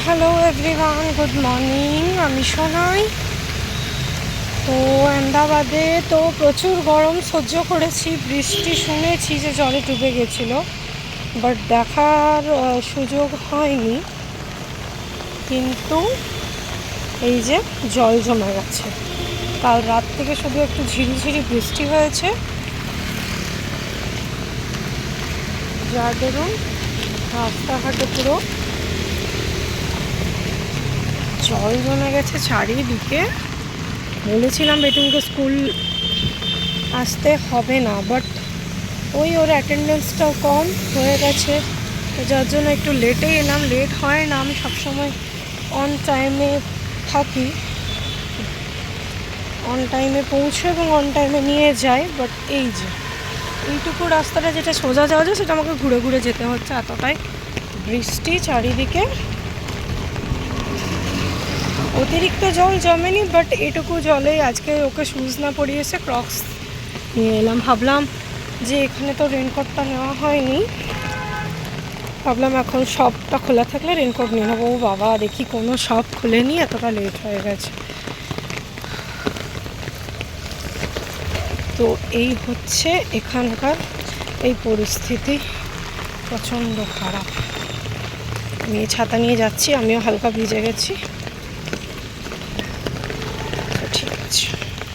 Hello everyone, good morning. আমি সোনাই। তো আহমেদাবাদে তো প্রচুর গরম সহ্য করেছি, বৃষ্টি শুনেছি যে জলে ডুবে গেছিলো, বাট দেখার সুযোগ হয়নি। কিন্তু এই যে জল জমে গেছে, কাল রাত থেকে শুধু একটু ঝিরিঝিরি বৃষ্টি হয়েছে, যার দরুন রাস্তাঘাটে পুরো জল জমে গেছে চারিদিকে। বলেছিলাম বেটুনকে স্কুল আসতে হবে না, বাট ওর অ্যাটেন্ডেন্সটাও কম হয়ে গেছে, যার জন্য একটু লেটেই এলাম। লেট হয় না, আমি সবসময় অন টাইমে থাকি, অন টাইমে পৌঁছে এবং অন টাইমে নিয়ে যাই। বাট এই যে এইটুকু রাস্তাটা যেটা সোজা যাওয়া যায় সেটা আমাকে ঘুরে ঘুরে যেতে হচ্ছে, এতটাই বৃষ্টি চারিদিকে। অতিরিক্ত জল জমেনি, বাট এটুকু জলেই আজকে ওকে শুজ না পরিয়ে এসে ক্রক্স নিয়ে এলাম। ভাবলাম যে এখানে তো রেনকোটটা নেওয়া হয়নি, ভাবলাম এখন শপটা খোলা থাকলে রেনকোট নিয়ে নেবো। ও বাবা, দেখি কোনো শপ খোলেনি, এতটা লেট হয়ে গেছে। তো এই হচ্ছে এখানকার এই পরিস্থিতি, প্রচণ্ড খারাপ। আমি ছাতা নিয়ে যাচ্ছি, আমিও হালকা ভিজে গেছি।